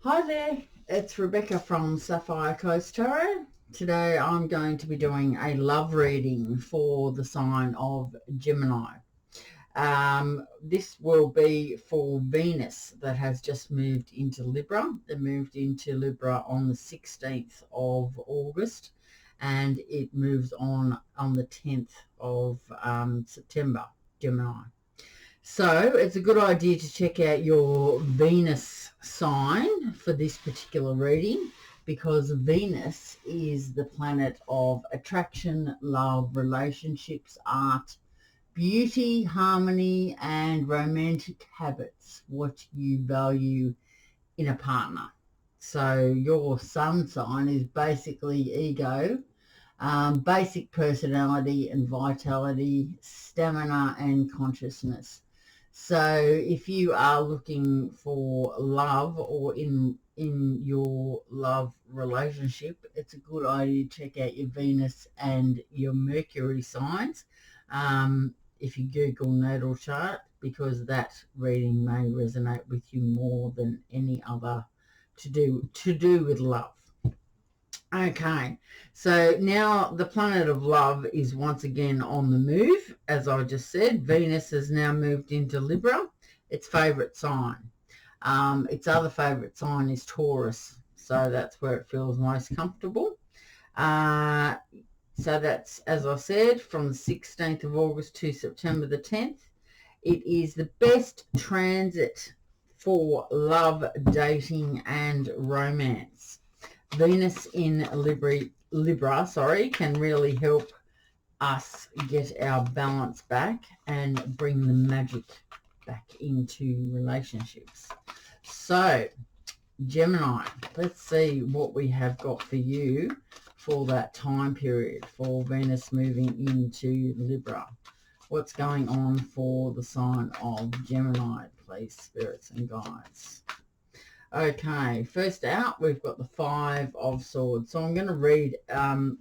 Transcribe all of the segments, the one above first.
Hi there, it's Rebecca from Sapphire Coast Tarot. Today I'm going to be doing a love reading for the sign of Gemini. This will be for Venus that has just moved into Libra. It moved into Libra on the 16th of August and it moves on the 10th of September, Gemini. So it's a good idea to check out your Venus sign for this particular reading, because Venus is the planet of attraction, love, relationships, art, beauty, harmony, and romantic habits, what you value in a partner. So your sun sign is basically ego, basic personality and vitality, stamina and consciousness. So if you are looking for love or in your love relationship, it's a good idea to check out your Venus and your Mercury signs. If you Google natal chart, because that reading may resonate with you more than any other to do with love. Okay, so now the planet of love is once again on the move. As I just said, Venus has now moved into Libra, its favourite sign. Its other favourite sign is Taurus, so that's where it feels most comfortable. So that's, as I said, from the 16th of August to September the 10th. It is the best transit for love, dating and romance. Venus in Libra, can really help us get our balance back and bring the magic back into relationships. So, Gemini, let's see what we have got for you for that time period for Venus moving into Libra. What's going on for the sign of Gemini, please, spirits and guides? Okay, first out, we've got the Five of Swords. So I'm going to read,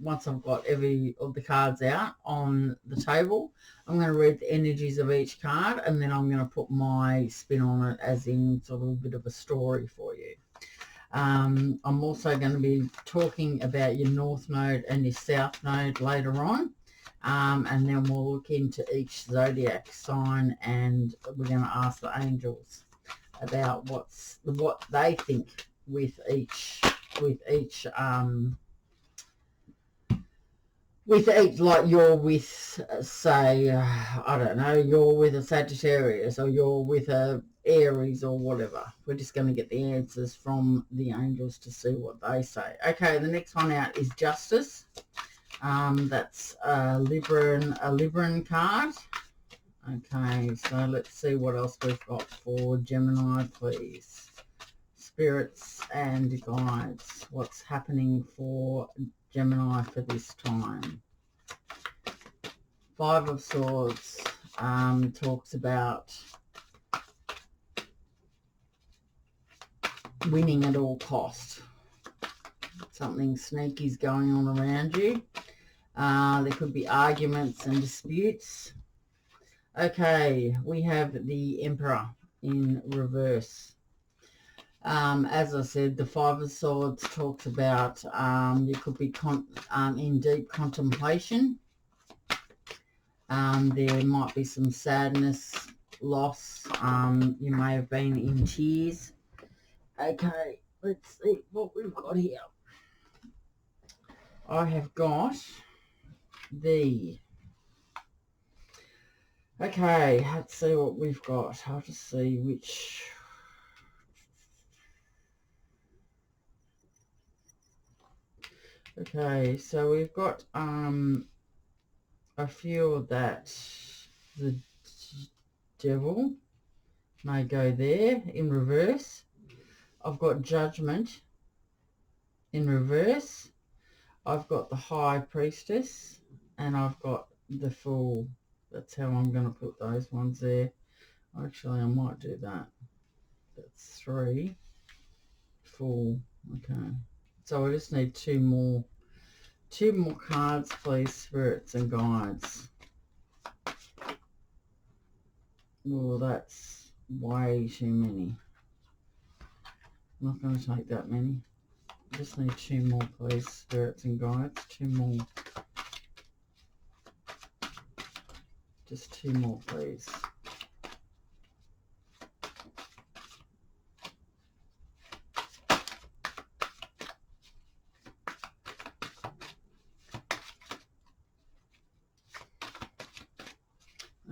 once I've got every of the cards out on the table, I'm going to read the energies of each card, and then I'm going to put my spin on it, as in sort of a bit of a story for you. I'm also going to be talking about your North Node and your South Node later on. And then we'll look into each zodiac sign, and we're going to ask the angels about what they think with each like you're with, say, I don't know, you're with a Sagittarius or you're with a Aries or whatever. We're just going to get the answers from the angels to see what they say. Okay, the next one out is Justice. That's a Libran card. Okay, so let's see what else we've got for Gemini, please. Spirits and guides. What's happening for Gemini for this time? Five of Swords talks about winning at all cost. Something sneaky's going on around you. There could be arguments and disputes. Okay, we have the Emperor in reverse. As I said, the Five of Swords talks about you could be in deep contemplation. There might be some sadness, loss. You may have been in tears. Okay, let's see what we've got here. I have got the... Okay, let's see what we've got. I'll just see which... Okay, so we've got I feel that the Devil may go there in reverse. I've got Judgment in reverse. I've got the High Priestess, and I've got the Fool. That's how I'm going to put those ones there. Actually, I might do that. That's 3. Fool. Okay. So I just need two more cards, please, spirits and guides. Well, that's way too many. not going to take that many. Just need 2 more, please, spirits and guides. 2 more. Just 2 more, please.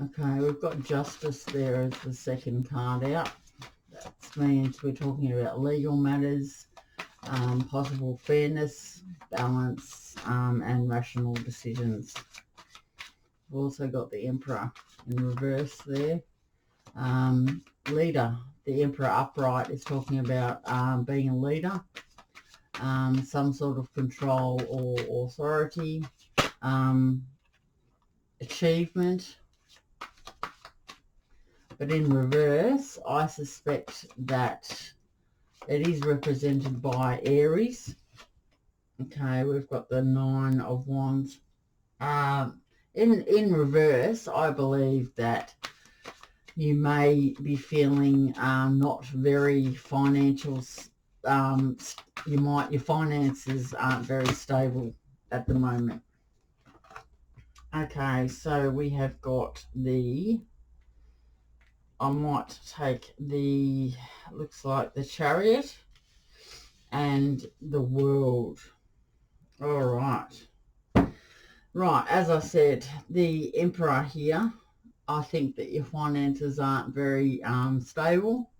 Okay, we've got Justice there as the second card out. That means we're talking about legal matters, possible fairness, balance, and rational decisions. We've also got the Emperor in reverse there. Leader, the Emperor upright is talking about being a leader, some sort of control or authority, achievement. But in reverse, I suspect that it is represented by Aries. Okay, we've got the 9 of Wands. In reverse, I believe that you may be feeling not very financial. Your finances aren't very stable at the moment. Okay, so we have got the, I might take the, looks like the Chariot and the World. All right. Right, as I said, the Emperor here, I think that your finances aren't very stable.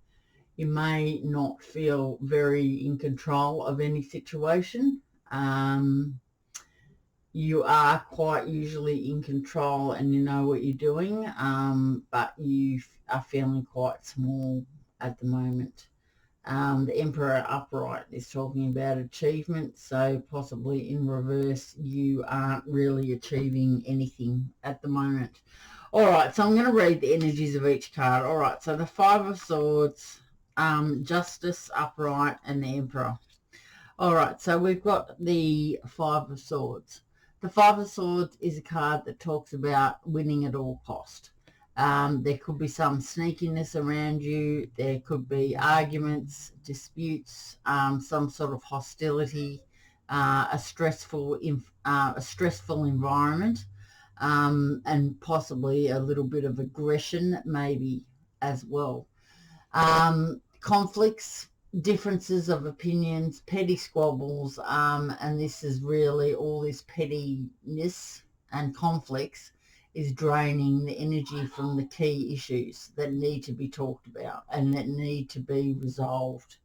You may not feel very in control of any situation. You are quite usually in control and you know what you're doing, but you are feeling quite small at the moment. The Emperor upright is talking about achievement, so possibly in reverse you aren't really achieving anything at the moment. All right, so I'm going to read the energies of each card. All right, so the 5 of Swords, Justice upright, and the Emperor. All right, so we've got the 5 of Swords. The 5 of Swords is a card that talks about winning at all cost. There could be some sneakiness around you. There could be arguments, disputes, some sort of hostility, a stressful environment, and possibly a little bit of aggression maybe as well. Conflicts, differences of opinions, petty squabbles, and this is really all this pettiness and conflicts is draining the energy from the key issues that need to be talked about and that need to be resolved.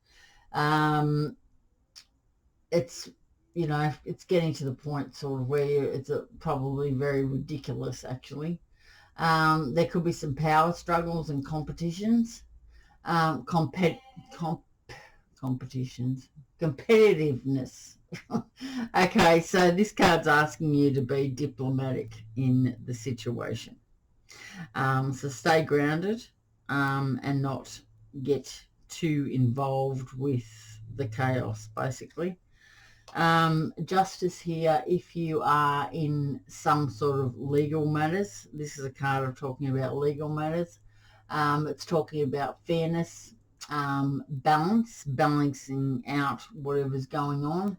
It's, you know, it's getting to the point sort of where it's probably very ridiculous actually. There could be some power struggles and competitions, competitiveness. Okay, so this card's asking you to be diplomatic in the situation. So stay grounded and not get too involved with the chaos, basically. Justice here, if you are in some sort of legal matters, this is a card of talking about legal matters. It's talking about fairness, balancing out whatever's going on.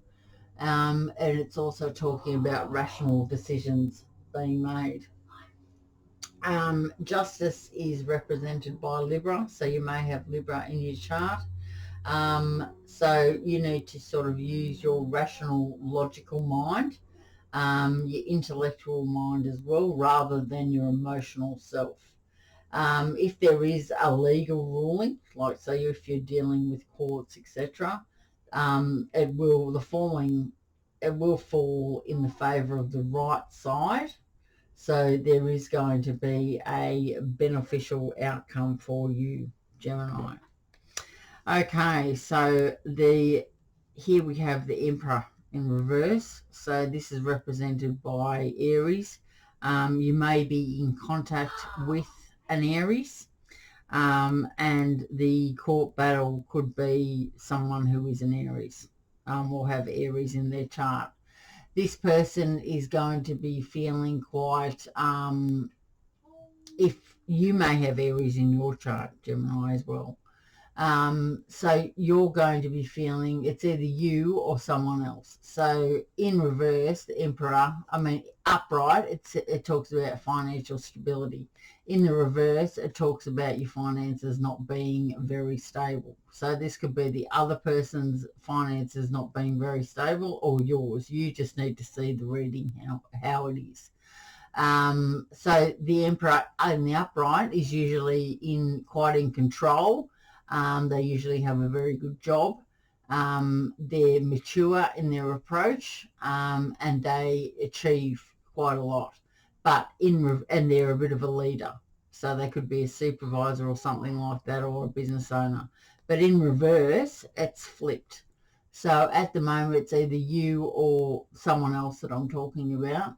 And it's also talking about rational decisions being made. Justice is represented by Libra, so you may have Libra in your chart. So you need to sort of use your rational, logical mind, your intellectual mind as well, rather than your emotional self. If there is a legal ruling, like say if you're dealing with courts, etc., it will fall in the favour of the right side. So there is going to be a beneficial outcome for you, Gemini. Okay, so here we have the Emperor in reverse. So this is represented by Aries. You may be in contact with an Aries. And the court battle could be someone who is an Aries, or have Aries in their chart. This person is going to be feeling quite, if you may have Aries in your chart, Gemini, as well. So you're going to be feeling it's either you or someone else. So in reverse, the Emperor, I mean, upright, it talks about financial stability. In the reverse, it talks about your finances not being very stable. So this could be the other person's finances not being very stable or yours. You just need to see the reading, how it is. So the Emperor in the upright is usually quite in control. They usually have a very good job. They're mature in their approach, and they achieve quite a lot. But and they're a bit of a leader, so they could be a supervisor or something like that, or a business owner. But in reverse, it's flipped. So at the moment, it's either you or someone else that I'm talking about.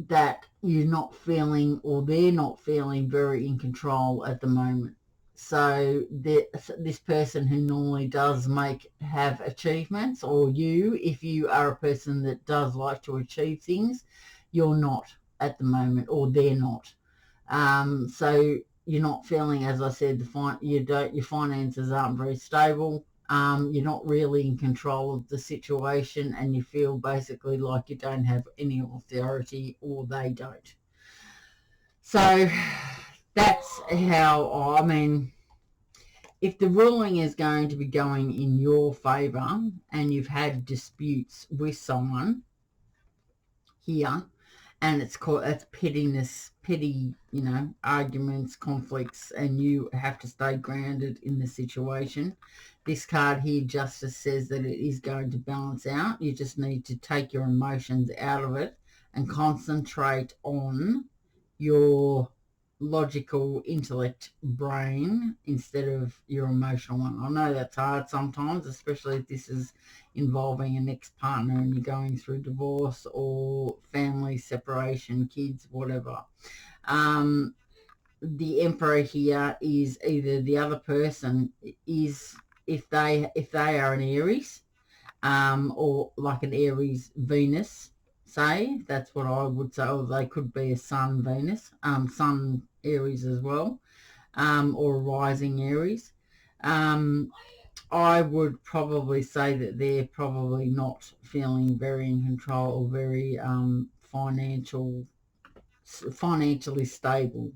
That you're not feeling, or they're not feeling very in control at the moment. So this person who normally does have achievements, or you, if you are a person that does like to achieve things, you're not at the moment, or they're not. So you're not feeling, as I said, your finances aren't very stable. You're not really in control of the situation, and you feel basically like you don't have any authority, or they don't. So that's how, I mean, if the ruling is going to be going in your favour and you've had disputes with someone here, and it's petty, arguments, conflicts, and you have to stay grounded in the situation. This card here, Justice, says that it is going to balance out. You just need to take your emotions out of it and concentrate on your logical intellect brain instead of your emotional one. I know that's hard sometimes, especially if this is involving an ex-partner and you're going through divorce or family separation, kids, whatever. The Emperor here is either the other person is, if they are an Aries, or like an Aries Venus, say, that's what I would say, or they could be a Sun Venus, Sun Aries as well, or a rising Aries. I would probably say that they're probably not feeling very in control or very financially stable,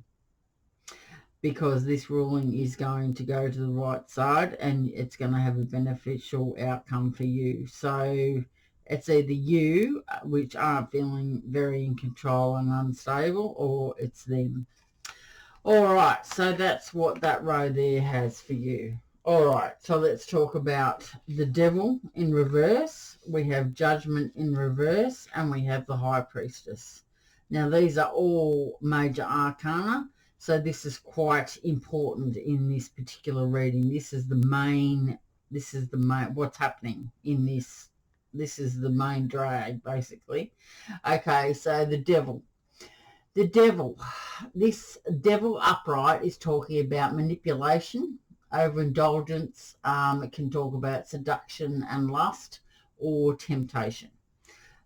because this ruling is going to go to the right side and it's going to have a beneficial outcome for you. So it's either you, which aren't feeling very in control and unstable, or it's them. All right, so that's what that row there has for you. All right, so let's talk about the Devil in reverse. We have Judgment in reverse, and we have the High Priestess. Now, these are all major arcana, so this is quite important in this particular reading. This is the main, what's happening in this. This is the main drag, basically. Okay, so the Devil. The Devil. This Devil upright is talking about manipulation, overindulgence. It can talk about seduction and lust, or temptation.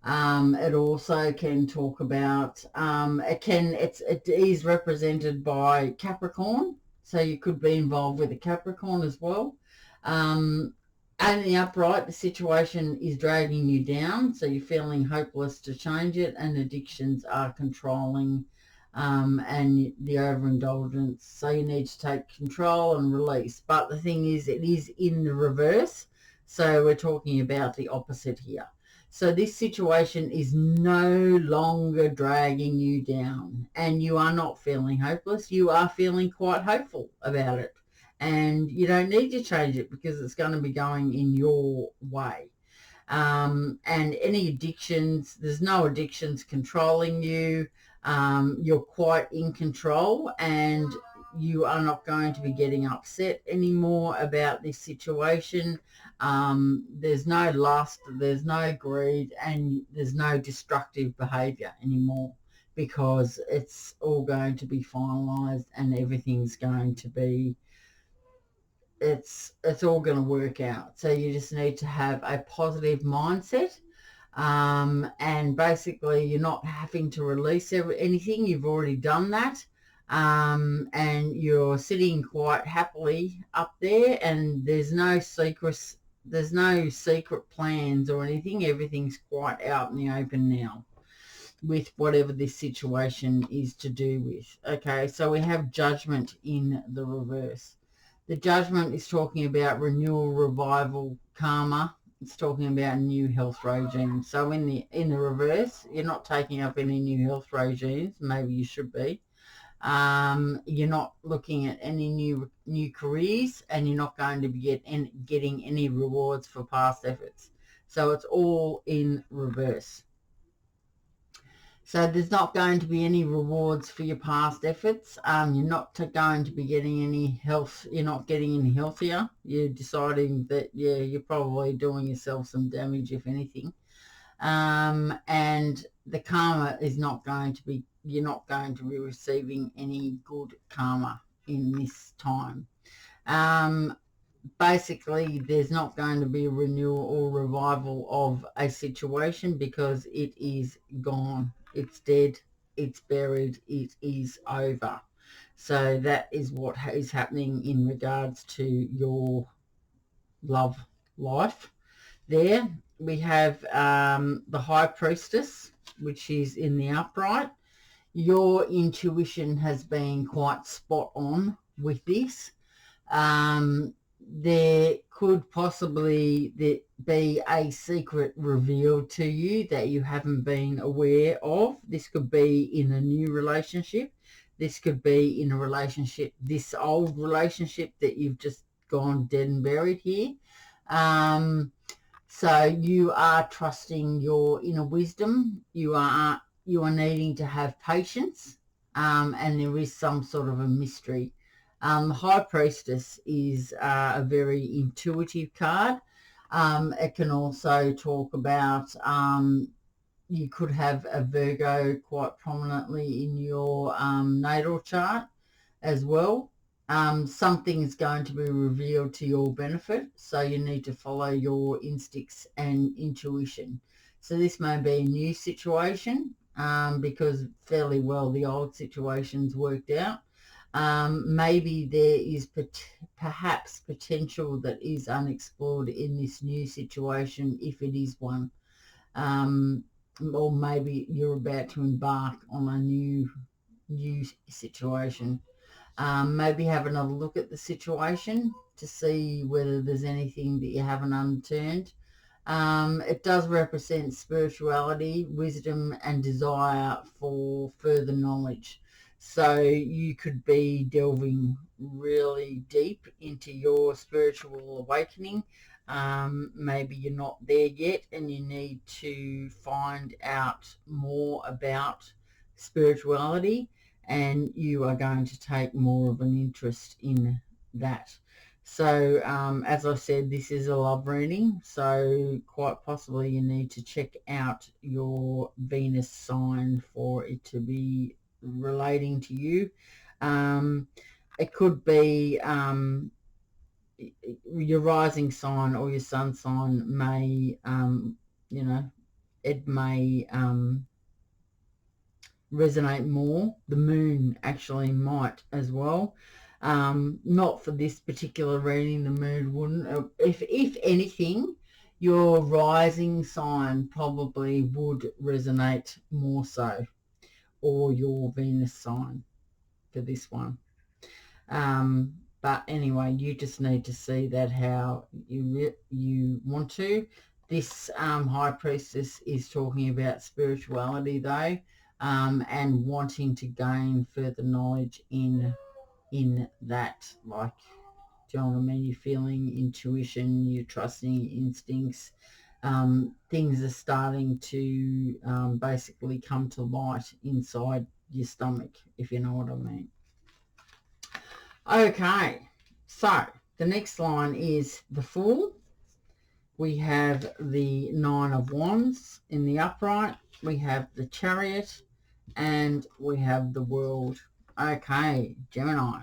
It also can talk about, it is represented by Capricorn, so you could be involved with a Capricorn as well. And in the upright, the situation is dragging you down, so you're feeling hopeless to change it, and addictions are controlling, and the overindulgence, so you need to take control and release. But the thing is, it is in the reverse, so we're talking about the opposite here. So this situation is no longer dragging you down, and you are not feeling hopeless. You are feeling quite hopeful about it, and you don't need to change it because it's going to be going in your way. And any addictions, there's no addictions controlling you. You're quite in control, and you are not going to be getting upset anymore about this situation. There's no lust, there's no greed, and there's no destructive behavior anymore, because it's all going to be finalized, and everything's going to be, it's all going to work out. So you just need to have a positive mindset, and basically you're not having to release anything. You've already done that. and you're sitting quite happily up there, and there's no secrets, there's no secret plans or anything. Everything's quite out in the open now with whatever this situation is to do with. Okay, so we have Judgment in the reverse. The Judgment is talking about renewal, revival, karma. It's talking about new health regimes. So in the reverse, you're not taking up any new health regimes. Maybe you should be. You're not looking at any new careers, and you're not going to be getting any rewards for past efforts. So it's all in reverse. So there's not going to be any rewards for your past efforts. You're not going to be getting any health. You're not getting any healthier. You're deciding that, yeah, you're probably doing yourself some damage, if anything. And the karma is not going to be, you're not going to be receiving any good karma in this time. Basically, there's not going to be a renewal or revival of a situation because it is gone. It's dead. It's buried. It is over. So that is what is happening in regards to your love life. There we have the High Priestess, which is in the upright. Your intuition has been quite spot on with this. There could possibly be a secret revealed to you that you haven't been aware of. This could be in a new relationship. This could be in a relationship, this old relationship that you've just gone dead and buried here. So you are trusting your inner wisdom. You are needing to have patience, and there is some sort of a mystery. The High Priestess is a very intuitive card. It can also talk about you could have a Virgo quite prominently in your natal chart as well. Something is going to be revealed to your benefit, so you need to follow your instincts and intuition. So this may be a new situation because fairly well the old situation's worked out. Maybe there is perhaps potential that is unexplored in this new situation, if it is one. Or maybe you're about to embark on a new situation. Maybe have another look at the situation to see whether there's anything that you haven't unturned. It does represent spirituality, wisdom, and desire for further knowledge. So you could be delving really deep into your spiritual awakening. Maybe you're not there yet and you need to find out more about spirituality, and you are going to take more of an interest in that. So as I said, this is a love reading, so quite possibly you need to check out your Venus sign for it to be relating to you. It could be your rising sign or your sun sign may, it may resonate more. The moon actually might as well. Not for this particular reading, the moon wouldn't. If anything, your rising sign probably would resonate more so, or your Venus sign for this one. But anyway, you just need to see that how you want to. This High Priestess is talking about spirituality though, and wanting to gain further knowledge in that. Like, do you know what I mean? You're feeling intuition, you're trusting your instincts. Things are starting to basically come to light inside your stomach, if you know what I mean. Okay, so the next line is the Fool. We have the Nine of Wands in the upright. We have the Chariot, and we have the World. Okay, Gemini.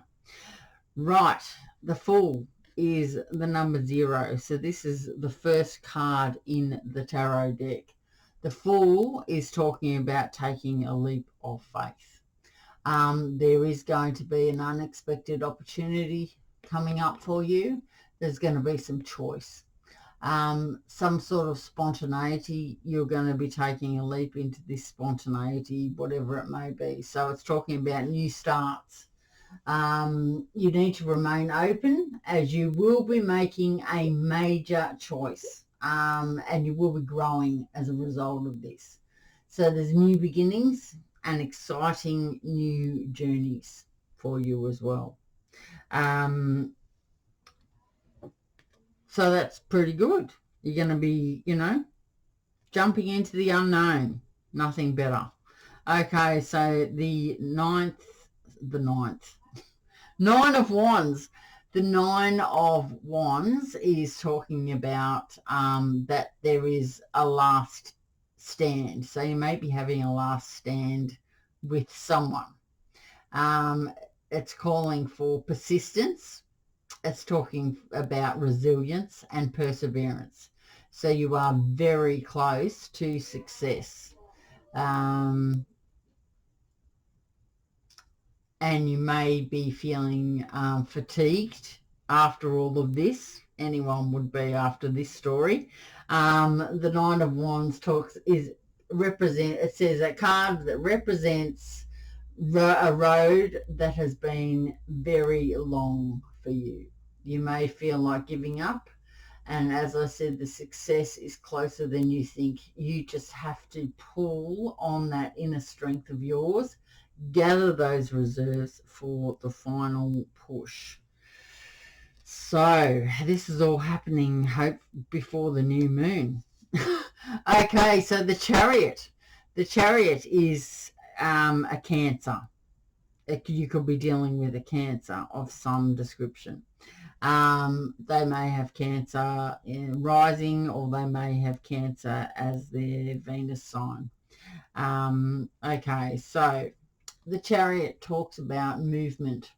Right, the Fool is the number 0. So this is the first card in the tarot deck. The Fool is talking about taking a leap of faith. There is going to be an unexpected opportunity coming up for you. There's going to be some choice. Some sort of spontaneity. You're going to be taking a leap into this spontaneity, whatever it may be. So it's talking about new starts. You need to remain open, as you will be making a major choice, and you will be growing as a result of this. So there's new beginnings and exciting new journeys for you as well. So that's pretty good. You're going to be, jumping into the unknown. Nothing better. Okay, so the ninth, Nine of Wands. The Nine of Wands is talking about that there is a last stand. So you may be having a last stand with someone. It's calling for persistence. It's talking about resilience and perseverance. So you are very close to success. And you may be feeling fatigued after all of this. Anyone would be after this story. The Nine of Wands it says a card that represents a road that has been very long for you. You may feel like giving up. And as I said, the success is closer than you think. You just have to pull on that inner strength of yours, gather those reserves for the final push. So this is all happening, hope, before the new moon. Okay, so the Chariot. The Chariot is a Cancer. You could be dealing with a Cancer of some description. They may have Cancer in rising, or they may have Cancer as their Venus sign. Okay, so the Chariot talks about movement.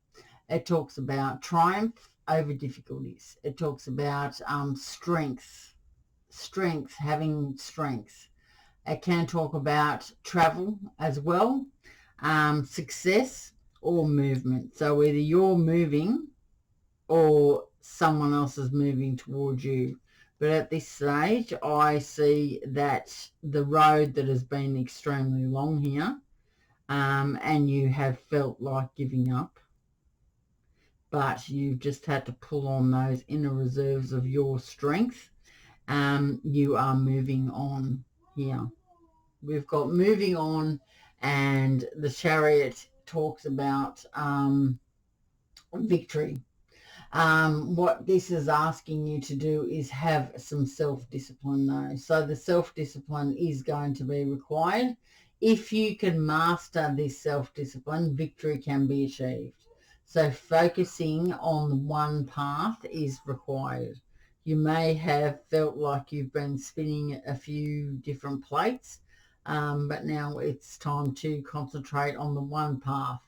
It talks about triumph over difficulties. It talks about strength, having strength. It can talk about travel as well, success or movement. So either you're moving or someone else is moving towards you. But at this stage, I see that the road that has been extremely long here, and you have felt like giving up, but you've just had to pull on those inner reserves of your strength. You are moving on here. We've got moving on, and the Chariot talks about victory. What this is asking you to do is have some self-discipline though. So the self-discipline is going to be required. If you can master this self-discipline, victory can be achieved. So focusing on one path is required. You may have felt like you've been spinning a few different plates, but now it's time to concentrate on the one path.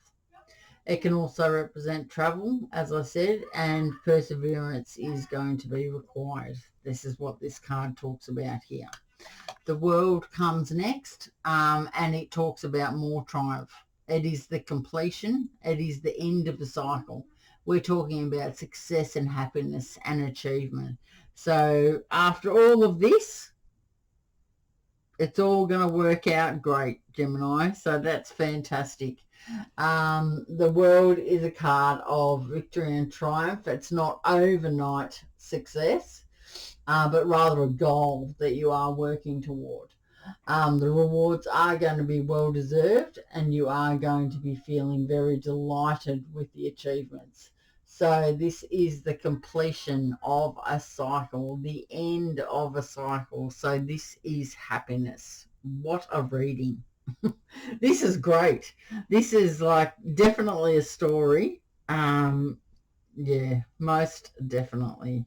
It can also represent travel, as I said, and perseverance is going to be required. This is what this card talks about here. The World comes next, and it talks about more triumph. It is the completion. It is the end of the cycle. We're talking about success and happiness and achievement. So after all of this, it's all going to work out great, Gemini. So that's fantastic. The World is a card of victory and triumph. It's not overnight success, but rather a goal that you are working toward. The rewards are going to be well deserved, and you are going to be feeling very delighted with the achievements. So this is the completion of a cycle, the end of a cycle. So this is happiness. What a reading. This is great. This is like definitely a story. Yeah, most definitely.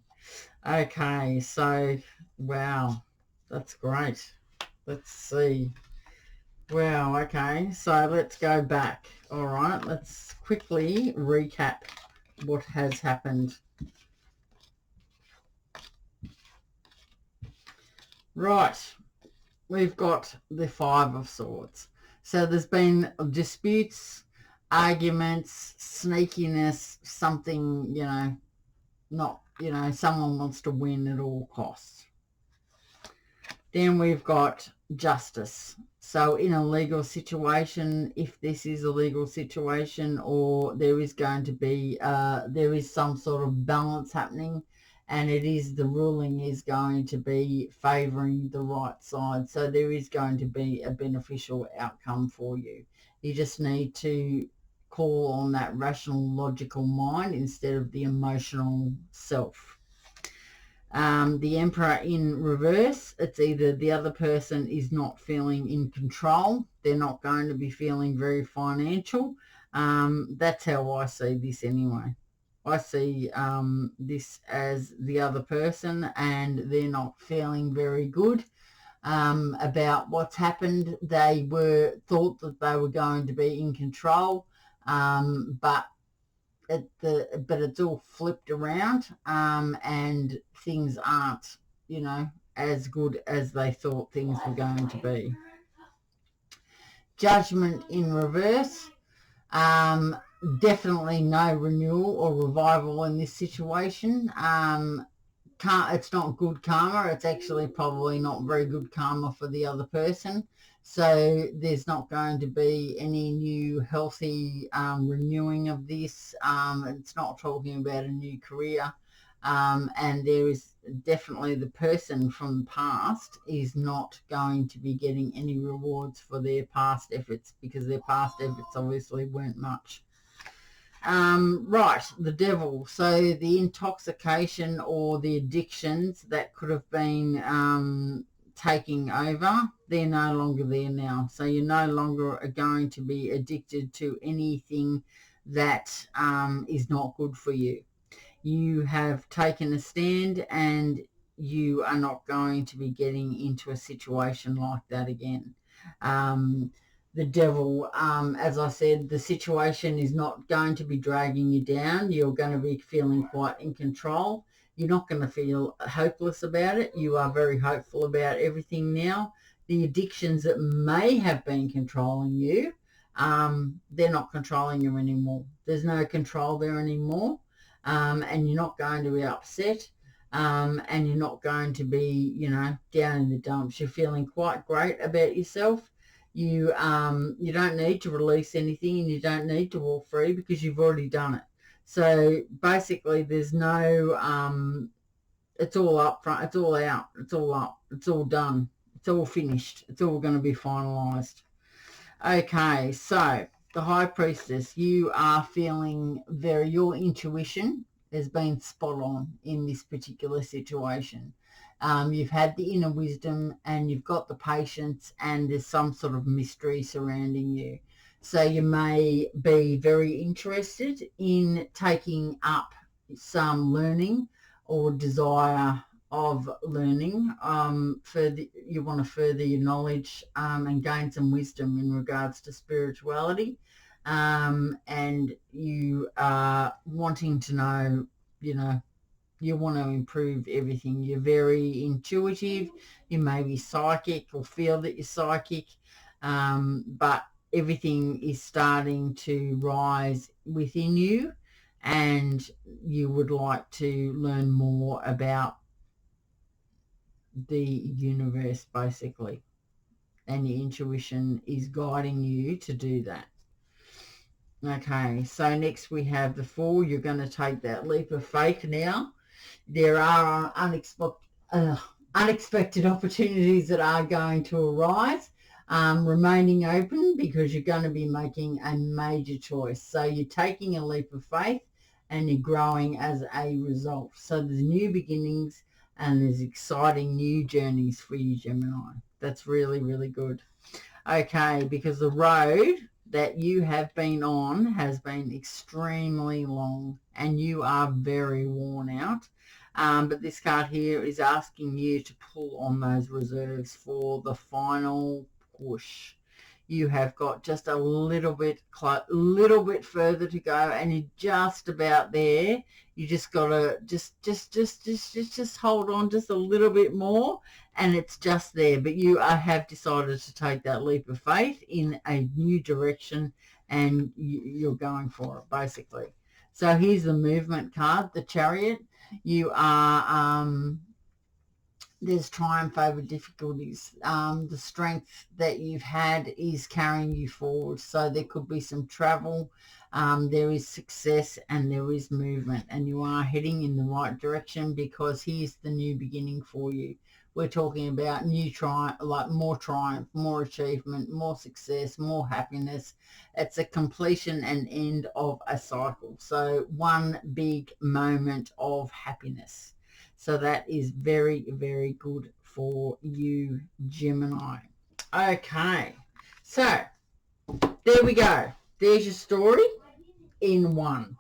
Okay, so wow, that's great. Let's see. Wow, okay, so let's go back. All right, let's quickly recap what has happened. Right, we've got the Five of Swords. So there's been disputes, arguments, sneakiness, something, not, someone wants to win at all costs. Then we've got justice. So in a legal situation, if this is a legal situation, or there is going to be, there is some sort of balance happening, and the ruling is going to be favouring the right side. So there is going to be a beneficial outcome for you. You just need to call on that rational, logical mind instead of the emotional self. The Emperor in reverse, it's either the other person is not feeling in control, they're not going to be feeling very financial. That's how I see this anyway. I see this as the other person, and they're not feeling very good about what's happened. They thought that they were going to be in control, but it's all flipped around, and things aren't, as good as they thought things were going to be. Judgment in reverse. Definitely no renewal or revival in this situation. It's not good karma. It's actually probably not very good karma for the other person. So there's not going to be any new healthy renewing of this. It's not talking about a new career. And there is definitely the person from the past is not going to be getting any rewards for their past efforts, because their past efforts obviously weren't much. Right, the devil. So the intoxication or the addictions that could have been taking over, they're no longer there now. So you no longer are going to be addicted to anything that is not good for you. You have taken a stand, and you are not going to be getting into a situation like that again. The devil, as I said, the situation is not going to be dragging you down. You're going to be feeling quite in control. You're not going to feel hopeless about it. You are very hopeful about everything now. The addictions that may have been controlling you, they're not controlling you anymore. There's no control there anymore, and you're not going to be upset, and you're not going to be, down in the dumps. You're feeling quite great about yourself. You don't need to release anything, and you don't need to walk free, because you've already done it. So basically there's no, it's all up front, it's all out, it's all up, it's all done, it's all finished, it's all going to be finalised. Okay, so the High Priestess, you are feeling your intuition has been spot on in this particular situation. You've had the inner wisdom, and you've got the patience, and there's some sort of mystery surrounding you. So you may be very interested in taking up some learning or desire of learning. You want to further your knowledge and gain some wisdom in regards to spirituality. And you are wanting to know, you want to improve everything. You're very intuitive. You may be psychic or feel that you're psychic, but everything is starting to rise within you, and you would like to learn more about the universe, basically. And your intuition is guiding you to do that. Okay, so next we have the Fool. You're going to take that leap of faith now. There are unexpected opportunities that are going to arise. Remaining open, because you're going to be making a major choice. So you're taking a leap of faith, and you're growing as a result. So there's new beginnings, and there's exciting new journeys for you, Gemini. That's really, really good. Okay, because the road that you have been on has been extremely long, and you are very worn out. But this card here is asking you to pull on those reserves for the final push. You have got just a little bit further to go, and you're just about there. You just gotta just hold on just a little bit more, and it's just there. But you have decided to take that leap of faith in a new direction, and you're going for it, basically. So here's the movement card, the Chariot. You are, there's triumph over difficulties. The strength that you've had is carrying you forward. So there could be some travel. There is success and there is movement, and you are heading in the right direction, because here's the new beginning for you. We're talking about new more triumph, more achievement, more success, more happiness. It's a completion and end of a cycle. So one big moment of happiness. So that is very, very good for you, Gemini. Okay, so there we go. There's your story in one.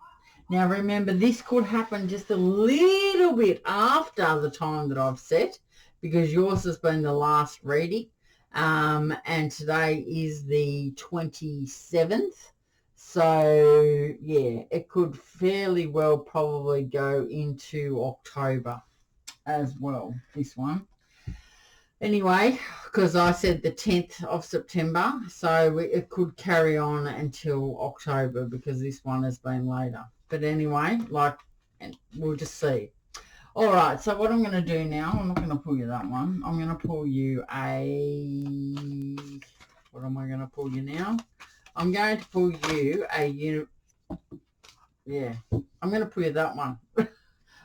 Now remember, this could happen just a little bit after the time that I've set, because yours has been the last reading, and today is the 27th. So yeah, it could fairly well probably go into October as well, this one. Anyway, because I said the 10th of September, so it could carry on until October, because this one has been later. But anyway, we'll just see. All right, so what I'm going to do now, I'm not going to pull you that one. I'm going to pull you what am I going to pull you now? I'm going to pull you I'm going to pull you that one.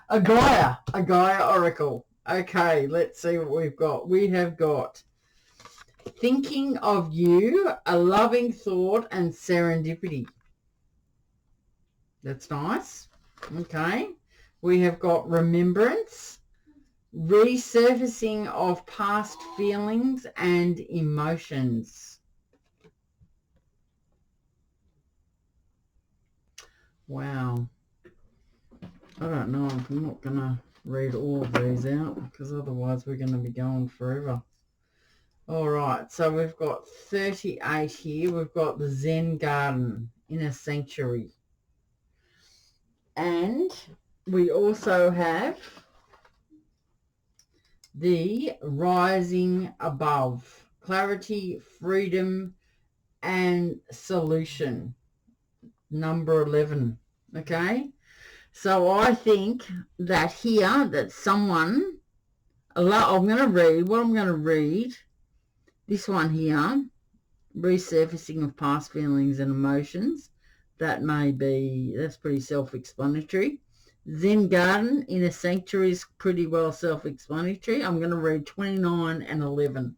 a Gaia Oracle. Okay, let's see what we've got. We have got thinking of you, a loving thought, and serendipity. That's nice. Okay. We have got remembrance, resurfacing of past feelings and emotions. Wow. I don't know. I'm not going to read all of these out, because otherwise we're going to be going forever. All right. So we've got 38 here. We've got the Zen garden in a sanctuary. And we also have the rising above, clarity, freedom, and solution, number 11. Okay, so I think that here, that someone, I'm going to read what I'm going to read. This one here, resurfacing of past feelings and emotions. That's pretty self-explanatory. Zen garden in a sanctuary is pretty well self-explanatory. I'm going to read 29 and 11.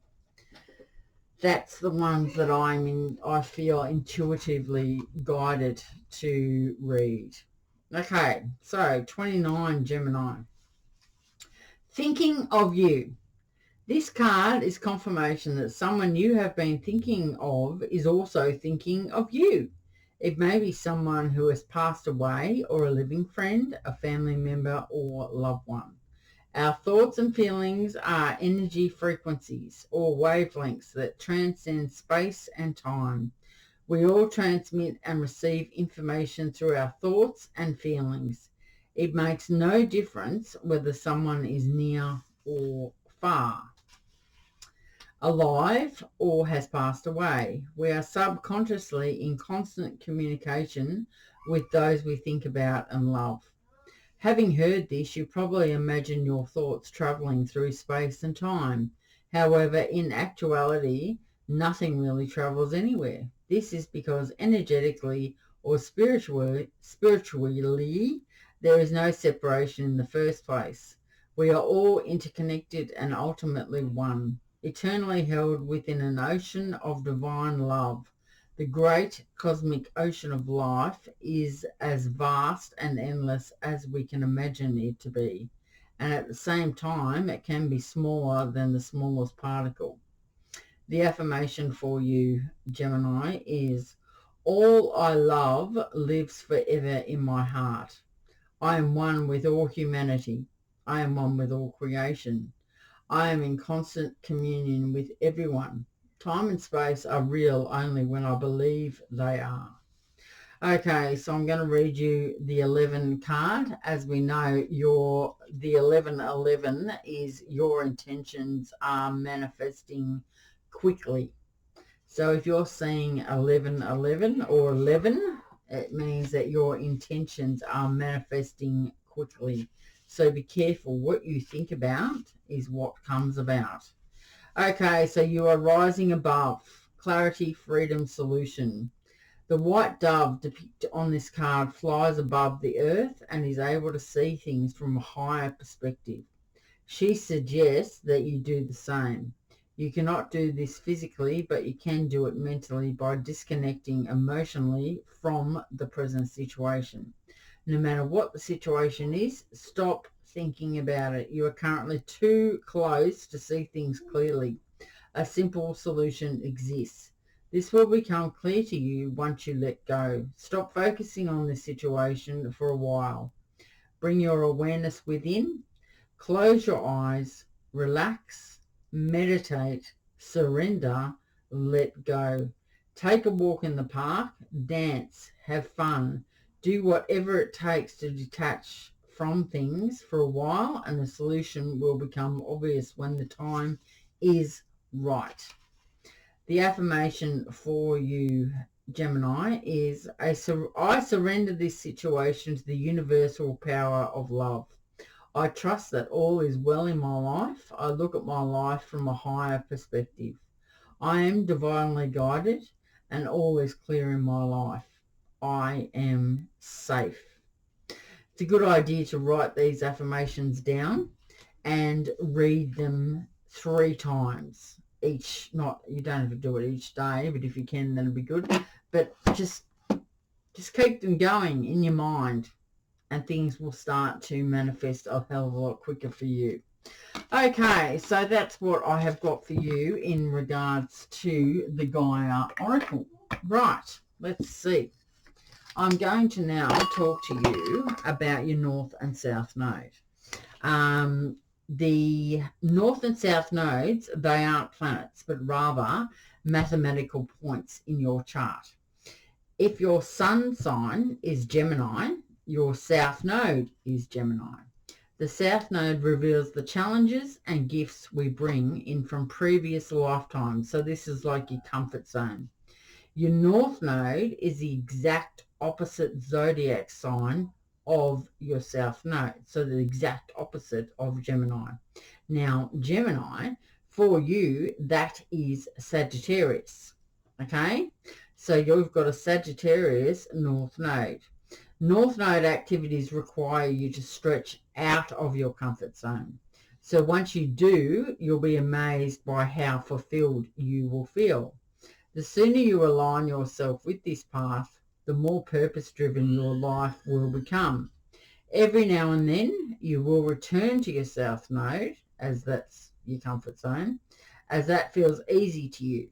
That's the ones that I feel intuitively guided to read. Okay, so 29, Gemini. Thinking of you. This card is confirmation that someone you have been thinking of is also thinking of you. It may be someone who has passed away, or a living friend, a family member, or loved one. Our thoughts and feelings are energy frequencies or wavelengths that transcend space and time. We all transmit and receive information through our thoughts and feelings. It makes no difference whether someone is near or far, alive or has passed away. We are subconsciously in constant communication with those we think about and love. Having heard this, you probably imagine your thoughts travelling through space and time. However, in actuality, nothing really travels anywhere. This is because energetically or spiritually, there is no separation in the first place. We are all interconnected and ultimately one, eternally held within an ocean of divine love. The great cosmic ocean of life is as vast and endless as we can imagine it to be, and at the same time it can be smaller than the smallest particle. The affirmation for you, Gemini, is all I love lives forever in my heart. I am one with all humanity. I am one with all creation. I am in constant communion with everyone. Time and space are real only when I believe they are. Okay, so I'm going to read you the 11 card. As we know, the 1111 is your intentions are manifesting quickly. So if you're seeing 1111 or 11, it means that your intentions are manifesting quickly. So be careful. What you think about is what comes about. Okay, so you are rising above. Clarity, freedom, solution. The white dove depicted on this card flies above the earth and is able to see things from a higher perspective. She suggests that you do the same. You cannot do this physically, but you can do it mentally by disconnecting emotionally from the present situation. No matter what the situation is, stop thinking about it. You are currently too close to see things clearly. A simple solution exists. This will become clear to you once you let go. Stop focusing on the situation for a while. Bring your awareness within. Close your eyes. Relax. Meditate. Surrender. Let go. Take a walk in the park. Dance. Have fun. Do whatever it takes to detach from things for a while, and the solution will become obvious when the time is right. The affirmation for you, Gemini, is I surrender this situation to the universal power of love. I trust that all is well in my life. I look at my life from a higher perspective. I am divinely guided and all is clear in my life. I am safe. It's a good idea to write these affirmations down and read them 3 times each. Not, you don't have to do it each day, but if you can, that'd be good. But just keep them going in your mind and things will start to manifest a hell of a lot quicker for you. Okay, so that's what I have got for you in regards to the Gaia Oracle. Right, let's see. I'm going to now talk to you about your North and South Node. The North and South nodes, they aren't planets, but rather mathematical points in your chart. If your sun sign is Gemini, your South Node is Gemini. The South Node reveals the challenges and gifts we bring in from previous lifetimes. So this is like your comfort zone. Your North Node is the exact opposite zodiac sign of your South Node. So the exact opposite of Gemini. Now, Gemini, for you, that is Sagittarius. Okay? So you've got a Sagittarius North Node. North Node activities require you to stretch out of your comfort zone. So once you do, you'll be amazed by how fulfilled you will feel. The sooner you align yourself with this path, the more purpose-driven your life will become. Every now and then, you will return to your South Node, as that's your comfort zone, as that feels easy to you.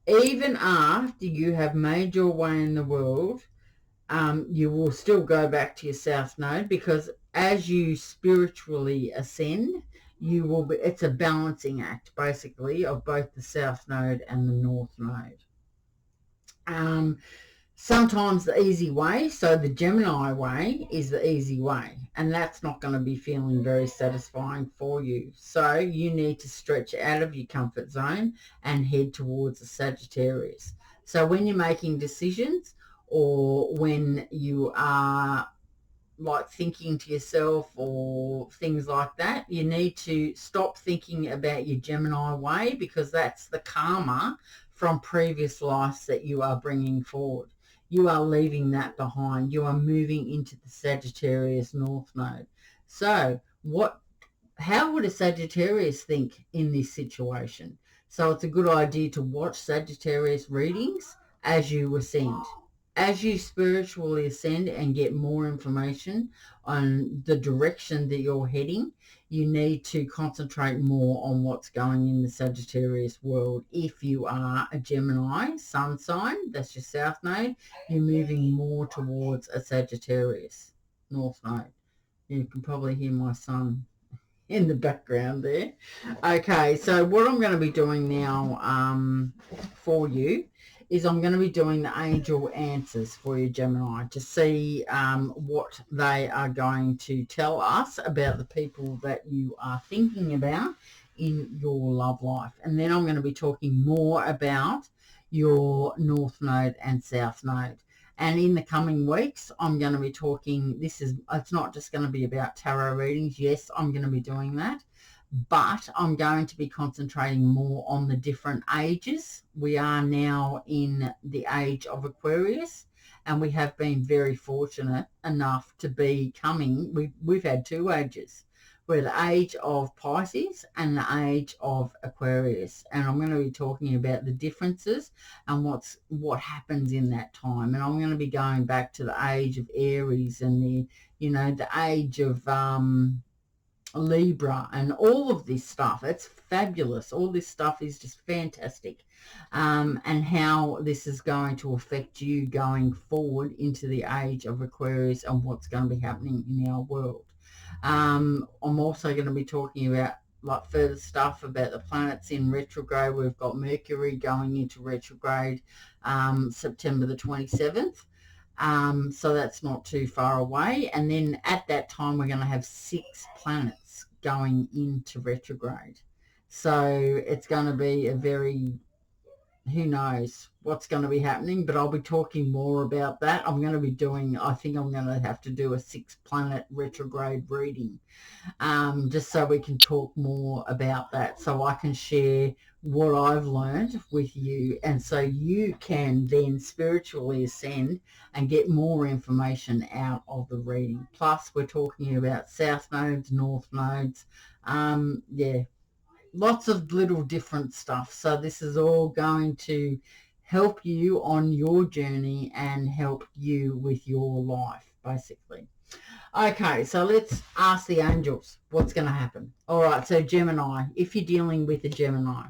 Even after you have made your way in the world, you will still go back to your South Node, because as you spiritually ascend, you will be, it's a balancing act basically of both the South Node and the North Node. Sometimes the easy way, so the Gemini way, is the easy way, and that's not going to be feeling very satisfying for you. So you need to stretch out of your comfort zone and head towards the Sagittarius. So when you're making decisions, or when you are like thinking to yourself or things like that, you need to stop thinking about your Gemini way, because that's the karma from previous lives that you are bringing forward. You are leaving that behind. You are moving into the Sagittarius North Node. So how would a Sagittarius think in this situation? So it's a good idea to watch Sagittarius readings as you ascend. As you spiritually ascend and get more information on the direction that you're heading, you need to concentrate more on what's going in the Sagittarius world. If you are a Gemini sun sign, that's your South Node, you're moving more towards a Sagittarius North Node. You can probably hear my son in the background there. Okay, so what I'm going to be doing now for you is I'm going to be doing the angel answers for you, Gemini, to see what they are going to tell us about the people that you are thinking about in your love life. And then I'm going to be talking more about your North Node and South Node. And in the coming weeks, I'm going to be talking, it's not just going to be about tarot readings. Yes, I'm going to be doing that, but I'm going to be concentrating more on the different ages. We are now in the age of Aquarius, and we have been very fortunate enough to be we've had two ages. We're the age of Pisces and the age of Aquarius. And I'm going to be talking about the differences and what happens in that time. And I'm going to be going back to the age of Aries and the age of Libra and all of this stuff. It's fabulous. All this stuff is just fantastic. And how this is going to affect you going forward into the age of Aquarius and what's going to be happening in our world. I'm also going to be talking about further stuff about the planets in retrograde. We've got Mercury going into retrograde September the 27th. So that's not too far away. And then at that time, we're going to have 6 planets going into retrograde. So it's going to be who knows what's going to be happening, but I'll be talking more about that. I think I'm going to have to do a 6-planet retrograde reading, just so we can talk more about that, so I can share what I've learned with you, and so you can then spiritually ascend and get more information out of the reading. Plus, we're talking about South Nodes, North Nodes, lots of little different stuff. So this is all going to help you on your journey and help you with your life, basically. Okay, so let's ask the angels what's going to happen. All right, so Gemini, if you're dealing with a Gemini.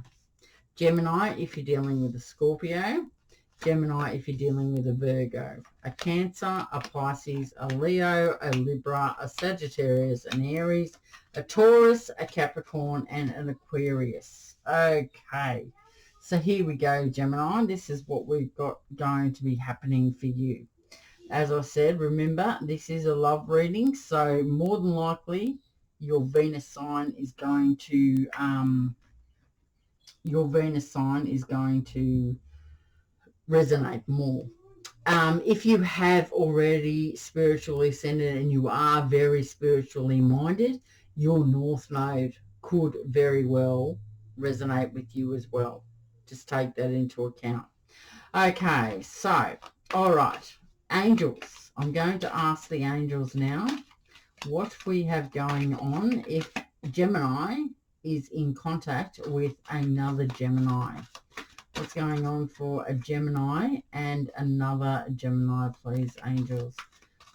Gemini, if you're dealing with a Scorpio. Gemini, if you're dealing with a Virgo. A Cancer, a Pisces, a Leo, a Libra, a Sagittarius, an Aries, a Taurus, a Capricorn, and an Aquarius. Okay, so here we go, Gemini. This is what we've got going to be happening for you. As I said, remember, this is a love reading, so more than likely your Venus sign is going to resonate more. If you have already spiritually ascended and you are very spiritually minded, your North Node could very well resonate with you as well. Just take that into account. Okay, so, all right, angels. I'm going to ask the angels now what we have going on if Gemini is in contact with another Gemini. What's going on for a Gemini and another Gemini, please, angels?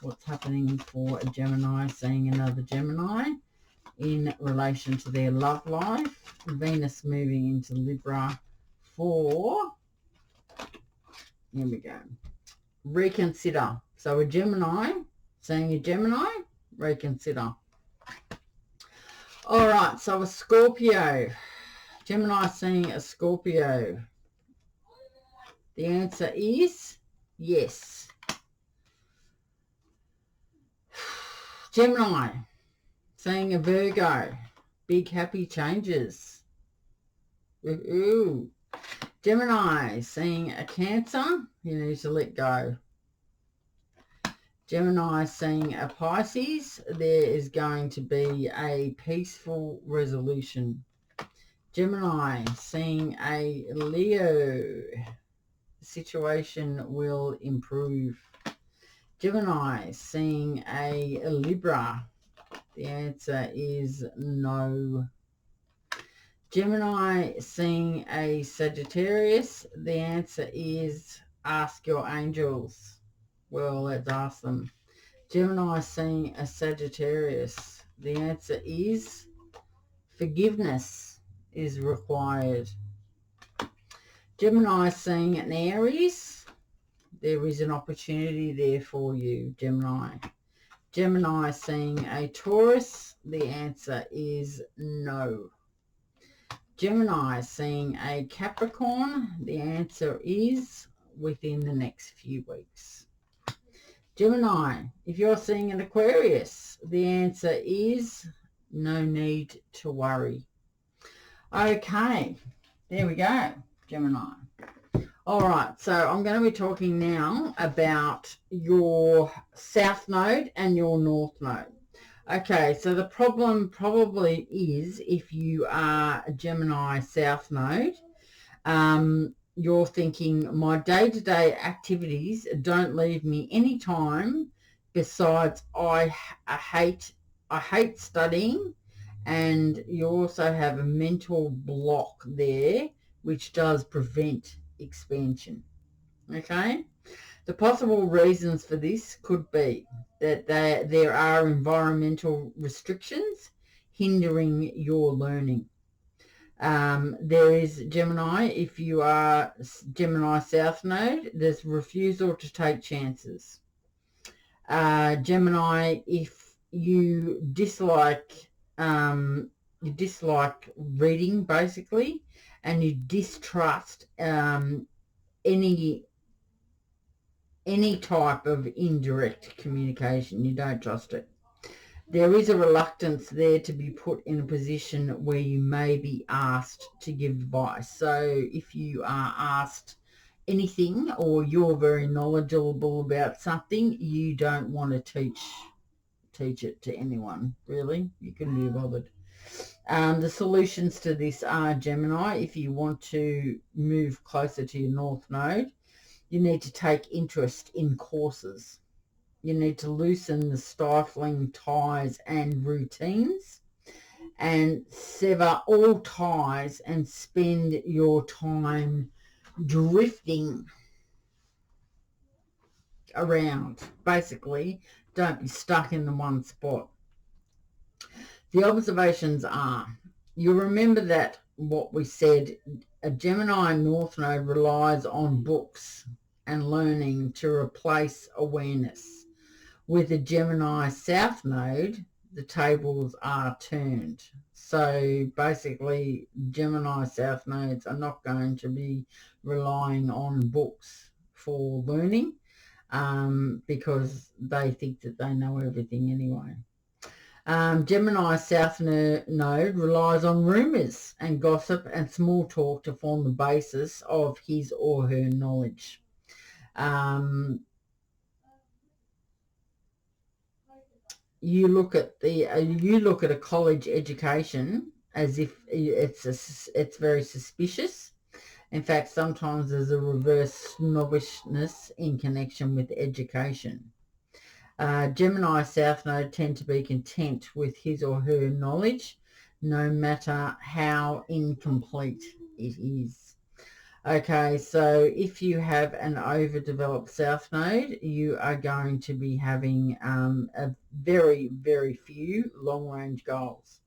What's happening for a Gemini seeing another Gemini in relation to their love life? Venus moving into Libra for, here we go, reconsider. So a Gemini seeing a Gemini, reconsider. All right, so a Scorpio. Gemini seeing a Scorpio. The answer is yes. Gemini, seeing a Virgo, big happy changes. Ooh. Gemini, seeing a Cancer, you need to let go. Gemini, seeing a Pisces, there is going to be a peaceful resolution. Gemini, seeing a Leo, the situation will improve. Gemini, seeing a Libra, the answer is no. Gemini, seeing a Sagittarius, the answer is ask your angels. Well, let's ask them. Gemini, seeing a Sagittarius, the answer is forgiveness is required. Gemini, seeing an Aries, there is an opportunity there for you, Gemini. Gemini, seeing a Taurus, the answer is no. Gemini, seeing a Capricorn, the answer is within the next few weeks. Gemini, if you're seeing an Aquarius, the answer is no need to worry. Okay, there we go, Gemini. All right, so I'm going to be talking now about your South Node and your North Node. Okay, so the problem probably is if you are a Gemini South Node, you're thinking my day-to-day activities don't leave me any time. Besides, I hate studying, and you also have a mental block there, which does prevent expansion. Okay, the possible reasons for this could be that there are environmental restrictions hindering your learning. There is Gemini, if you are Gemini South Node, there's refusal to take chances. Gemini, if you dislike reading basically, and you distrust any type of indirect communication, you don't trust it. There is a reluctance there to be put in a position where you may be asked to give advice. So if you are asked anything or you're very knowledgeable about something, you don't want to teach it to anyone, really. You couldn't be bothered. The solutions to this are, Gemini, if you want to move closer to your North Node, you need to take interest in courses. You need to loosen the stifling ties and routines and sever all ties and spend your time drifting around. Basically, don't be stuck in the one spot. The observations are, you remember that what we said, a Gemini North Node relies on books and learning to replace awareness. With a Gemini South Node, the tables are turned. So basically, Gemini South Nodes are not going to be relying on books for learning because they think that they know everything anyway. Gemini South Node relies on rumours and gossip and small talk to form the basis of his or her knowledge. You look at a college education as if it's very suspicious. In fact, sometimes there's a reverse snobbishness in connection with education. Gemini South Node tend to be content with his or her knowledge, no matter how incomplete it is. Okay, so if you have an overdeveloped South Node, you are going to be having a very, very few long-range goals.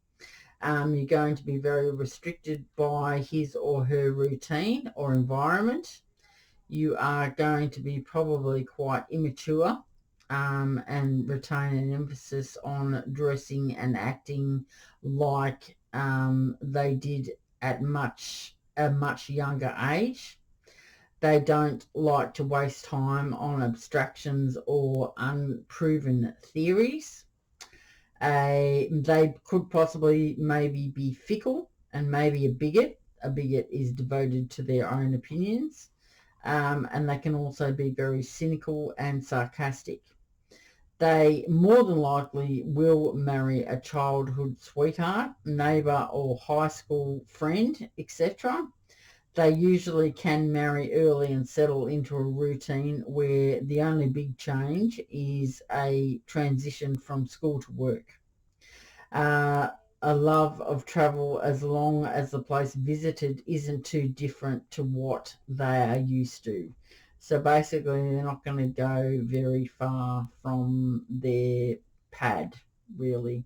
You're going to be very restricted by his or her routine or environment. You are going to be probably quite immature and retain an emphasis on dressing and acting like they did at a much younger age. They don't like to waste time on abstractions or unproven theories. They could possibly maybe be fickle and maybe a bigot. A bigot is devoted to their own opinions. And they can also be very cynical and sarcastic. They more than likely will marry a childhood sweetheart, neighbour or high school friend, etc. They usually can marry early and settle into a routine where the only big change is a transition from school to work. A love of travel as long as the place visited isn't too different to what they are used to. So basically they're not going to go very far from their pad, really.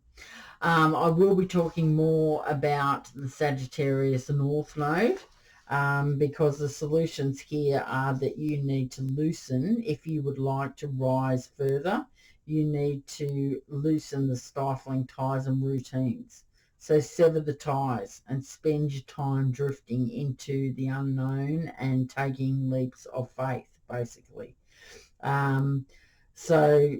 I will be talking more about the Sagittarius North Node because the solutions here are that you need to loosen if you would like to rise further. You need to loosen the stifling ties and routines. So sever the ties and spend your time drifting into the unknown and taking leaps of faith, basically. So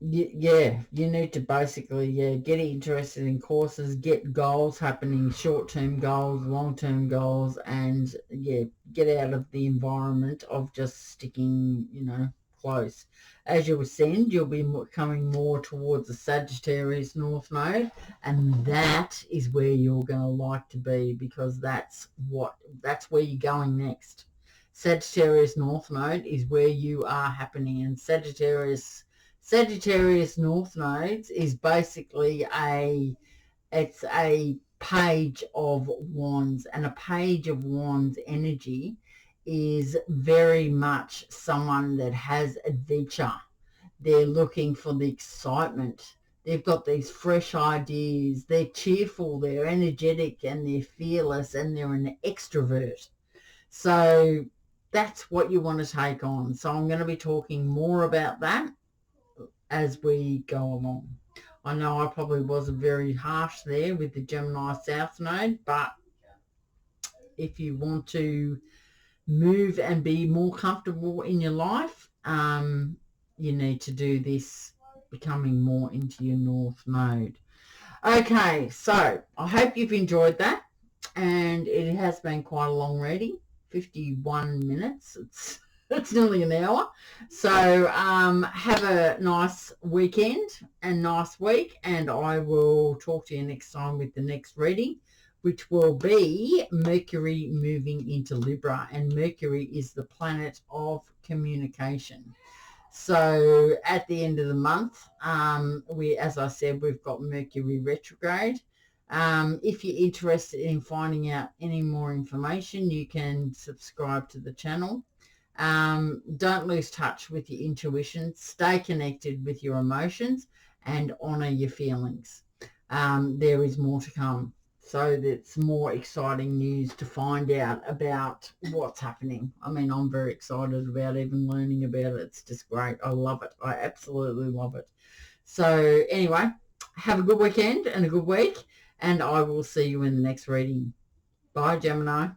Yeah, you need to basically, get interested in courses, get goals happening, short-term goals, long-term goals, and get out of the environment of just sticking, close. As you ascend, you'll be coming more towards the Sagittarius North Node, and that is where you're going to like to be, because that's where you're going next. Sagittarius North Node is where you are happening, and Sagittarius North Nodes is basically it's a page of wands, and a page of wands energy is very much someone that has adventure. They're looking for the excitement. They've got these fresh ideas. They're cheerful, they're energetic, and they're fearless, and they're an extrovert. So that's what you want to take on. So I'm going to be talking more about that as we go along. I know I probably wasn't very harsh there with the Gemini South Node, but if you want to move and be more comfortable in your life, you need to do this, becoming more into your North Node. Okay, so I hope you've enjoyed that, and it has been quite a long reading, 51 minutes. It's nearly an hour. So have a nice weekend and nice week, and I will talk to you next time with the next reading, which will be Mercury moving into Libra, and Mercury is the planet of communication. So at the end of the month, as I said, we've got Mercury retrograde. If you're interested in finding out any more information, you can subscribe to the channel. Don't lose touch with your intuition. Stay connected with your emotions and honor your feelings. There is more to come. So that's more exciting news to find out about what's happening. I mean, I'm very excited about even learning about it. It's just great. I love it. I absolutely love it. So anyway, have a good weekend and a good week, and I will see you in the next reading. Bye, Gemini.